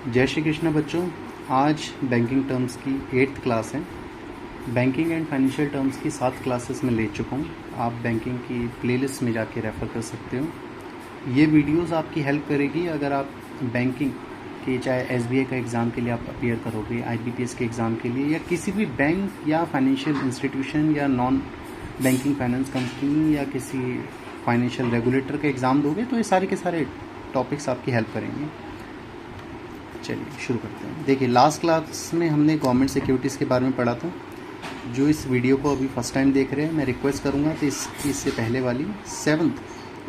जय श्री कृष्ण बच्चों। आज बैंकिंग टर्म्स की 8th क्लास है। बैंकिंग एंड फाइनेंशियल टर्म्स की 7 क्लासेस में ले चुका हूँ। आप बैंकिंग की प्लेलिस्ट में जाके रेफ़र कर सकते हो। ये वीडियोस आपकी हेल्प करेगी अगर आप बैंकिंग के, चाहे एसबीआई का एग्ज़ाम के लिए आप अपीयर करोगे, आईबीपीएस के एग्ज़ाम के लिए, या किसी भी बैंक या फाइनेंशियल इंस्टीट्यूशन या नॉन बैंकिंग फाइनेंस कंपनी या किसी फाइनेंशियल रेगुलेटर का एग्ज़ाम दोगे, तो ये सारे के सारे टॉपिक्स आपकी हेल्प करेंगे। चलिए शुरू करते हैं। देखिए, लास्ट क्लास में हमने गवर्नमेंट सिक्योरिटीज़ के बारे में पढ़ा था। जो इस वीडियो को अभी फर्स्ट टाइम देख रहे हैं, मैं रिक्वेस्ट करूंगा कि इससे पहले वाली 7th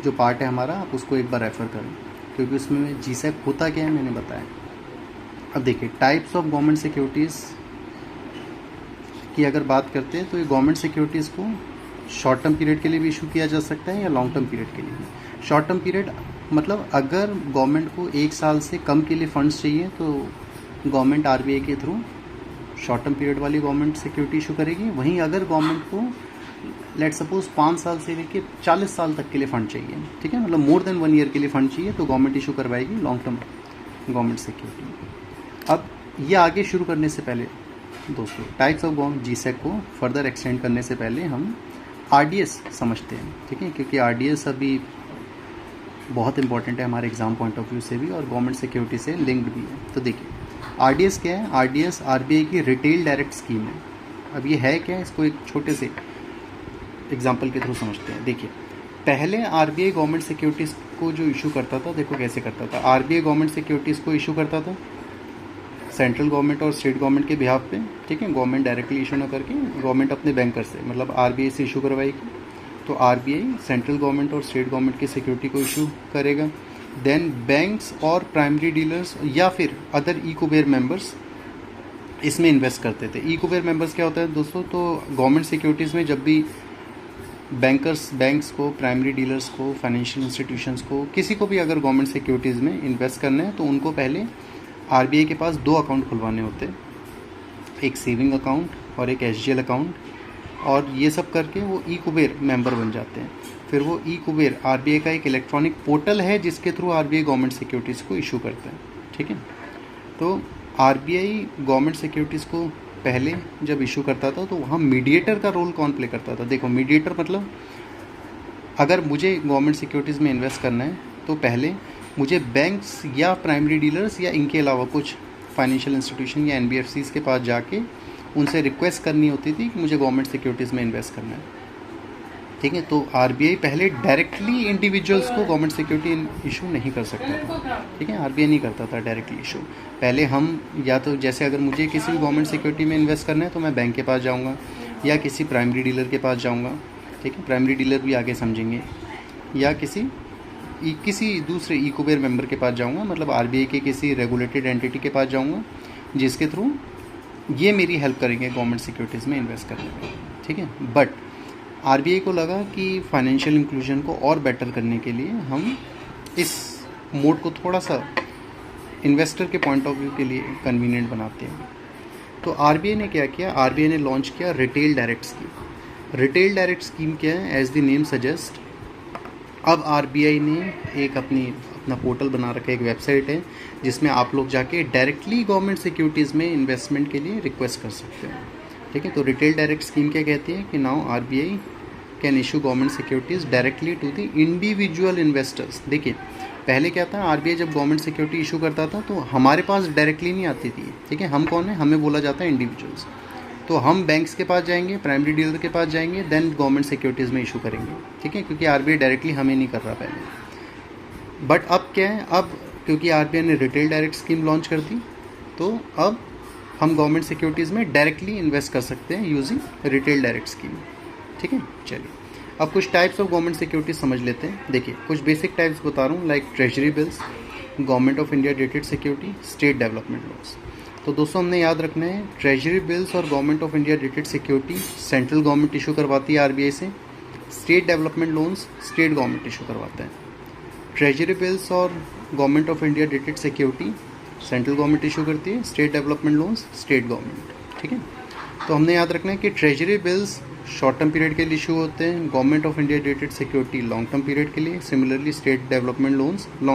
जो पार्ट है हमारा, आप उसको एक बार रेफ़र करें, क्योंकि उसमें जीसैक होता क्या है मैंने बताया। अब देखिए, टाइप्स ऑफ गवर्नमेंट सिक्योरिटीज़ की अगर बात करते हैं तो ये गवर्नमेंट सिक्योरिटीज़ को शॉर्ट टर्म पीरियड के लिए भी इशू किया जा सकता है या लॉन्ग टर्म पीरियड के लिए भी। शॉर्ट टर्म पीरियड मतलब अगर गवर्नमेंट को 1 साल से कम के लिए फंड्स चाहिए तो गवर्नमेंट आरबीआई के थ्रू शॉर्ट टर्म पीरियड वाली गवर्नमेंट सिक्योरिटी इशू करेगी। वहीं अगर गवर्नमेंट को लेट सपोज 5 साल से लेकर 40 साल तक के लिए फ़ंड चाहिए, ठीक है, मतलब मोर देन 1 ईयर के लिए फ़ंड चाहिए, तो गवर्नमेंट इशू करवाएगी लॉन्ग टर्म गवर्नमेंट सिक्योरिटी। अब ये आगे शुरू करने से पहले दोस्तों, टाइप्स ऑफ गवर्नमेंट जीसैक को फर्दर एक्सटेंड करने से पहले हम आरडीएस समझते हैं, ठीक है, क्योंकि आरडीएस अभी बहुत इंपॉर्टेंट है हमारे एग्ज़ाम पॉइंट ऑफ व्यू से भी और गवर्नमेंट सिक्योरिटी से लिंक्ड भी है। तो देखिए, आरडीएस क्या है? आरडीएस आरबीआई की रिटेल डायरेक्ट स्कीम है। अब ये है क्या, इसको एक छोटे से एग्जांपल के थ्रू समझते हैं। देखिए, पहले आरबीआई गवर्नमेंट सिक्योरिटीज़ को जो इशू करता था, देखो कैसे करता था। आरबीआई गवर्नमेंट सिक्योरिटीज़ को इशू करता था सेंट्रल गवर्नमेंट और स्टेट गवर्नमेंट के बिहाफ पे, ठीक है। गवर्नमेंट डायरेक्टली इशू ना करके गवर्नमेंट अपने बैंकर से, मतलब आरबीआई से इशू करवाएगी, तो आरबीआई सेंट्रल गवर्नमेंट और स्टेट गवर्नमेंट की सिक्योरिटी को इशू करेगा। देन बैंक्स और प्राइमरी डीलर्स या फिर अदर ई कुबेर मेंबर्स इसमें इन्वेस्ट करते थे। ई कुबेर मेंबर्स क्या होता है दोस्तों? तो गवर्नमेंट सिक्योरिटीज़ में जब भी बैंक्स को, प्राइमरी डीलर्स को, फाइनेंशियल इंस्टीट्यूशंस को, किसी को भी अगर गवर्नमेंट सिक्योरिटीज़ में इन्वेस्ट करना है तो उनको पहले आरबीआई के पास 2 अकाउंट खुलवाने होते हैं, एक सेविंग अकाउंट और एक एसजीएल अकाउंट, और ये सब करके वो ई कुबेर मेंबर बन जाते हैं। फिर वो ई कुबेर आरबीआई का एक इलेक्ट्रॉनिक पोर्टल है जिसके थ्रू आरबीआई गवर्नमेंट सिक्योरिटीज़ को इशू करता है, ठीक है। तो आरबीआई गवर्नमेंट सिक्योरिटीज़ को पहले जब इशू करता था तो वहाँ मीडिएटर का रोल कौन प्ले करता था? देखो, मीडिएटर मतलब अगर मुझे गवर्नमेंट सिक्योरिटीज़ में इन्वेस्ट करना है तो पहले मुझे बैंक्स या प्राइमरी डीलर्स या इनके अलावा कुछ फाइनेंशियल इंस्टीट्यूशन या एनबीएफसीज़ के पास जाके उनसे रिक्वेस्ट करनी होती थी कि मुझे गवर्नमेंट सिक्योरिटीज़ में इन्वेस्ट करना है, ठीक है। तो आरबीआई पहले डायरेक्टली इंडिविजुअल्स को गवर्नमेंट सिक्योरिटी इशू नहीं कर सकता था, ठीक है। आरबीआई नहीं करता था डायरेक्टली इशू। पहले हम या तो जैसे अगर मुझे किसी भी गवर्नमेंट सिक्योरिटी में इन्वेस्ट करना है तो मैं बैंक के पास जाऊँगा या किसी प्राइमरी डीलर के पास जाऊँगा, ठीक है। प्राइमरी डीलर भी आगे समझेंगे, या किसी दूसरे ई कुबेर मेंबर के पास जाऊँगा, मतलब आरबीआई के किसी रेगुलेटेड एंटिटी के पास जाऊँगा जिसके थ्रू ये मेरी हेल्प करेंगे गवर्नमेंट सिक्योरिटीज़ में इन्वेस्ट करने में, ठीक है। बट आरबीआई को लगा कि फाइनेंशियल इंक्लूजन को और बेटर करने के लिए हम इस मोड को थोड़ा सा इन्वेस्टर के पॉइंट ऑफ व्यू के लिए कन्वीनियंट बनाते हैं। तो आरबीआई ने क्या किया? आरबीआई ने लॉन्च किया retail direct scheme. Retail direct scheme क्या है? एज द नेम सजेस्ट, अब आरबीआई ने एक अपना पोर्टल बना रखा है, एक वेबसाइट है जिसमें आप लोग जाके डायरेक्टली गवर्नमेंट सिक्योरिटीज़ में इन्वेस्टमेंट के लिए रिक्वेस्ट कर सकते हैं, ठीक है। तो रिटेल डायरेक्ट स्कीम क्या कहती है कि now RBI can issue government securities directly to the individual investors. देखिए, पहले क्या था, आरबीआई जब गवर्नमेंट सिक्योरिटी इशू करता था तो हमारे पास डायरेक्टली नहीं आती थी, ठीक है। हम कौन है? हमें बोला जाता है इंडिविजुअल्स। तो हम बैंक्स के पास जाएंगे, प्राइमरी डीलर के पास जाएंगे, देन गवर्नमेंट सिक्योरिटीज़ में इशू करेंगे, ठीक है, क्योंकि आरबीआई डायरेक्टली हमें नहीं कर रहा पहले। बट अब क्या है, अब क्योंकि आरबीआई ने रिटेल डायरेक्ट स्कीम लॉन्च कर दी, तो अब हम गवर्नमेंट सिक्योरिटीज़ में डायरेक्टली इन्वेस्ट कर सकते हैं यूजिंग रिटेल डायरेक्ट स्कीम, ठीक है। चलिए, अब कुछ टाइप्स ऑफ गवर्नमेंट सिक्योरिटीज समझ लेते हैं। देखिए, कुछ बेसिक टाइप्स बता रहा हूँ, like treasury bills, government of India dated security, state development loans. तो दोस्तों, हमने याद रखना है, ट्रेजरी बिल्स और government of India dated security central government issue करवाती है आरबीआई से। State development loans state government issue करवाता है। ट्रेजरी बिल्स और government of India dated security central government issue करती है, state development loans state government, ठीक है। तो हमने याद रखना है कि treasury bills short term period के लिए इशू होते हैं, government of India dated security long term period के लिए, similarly state development loans long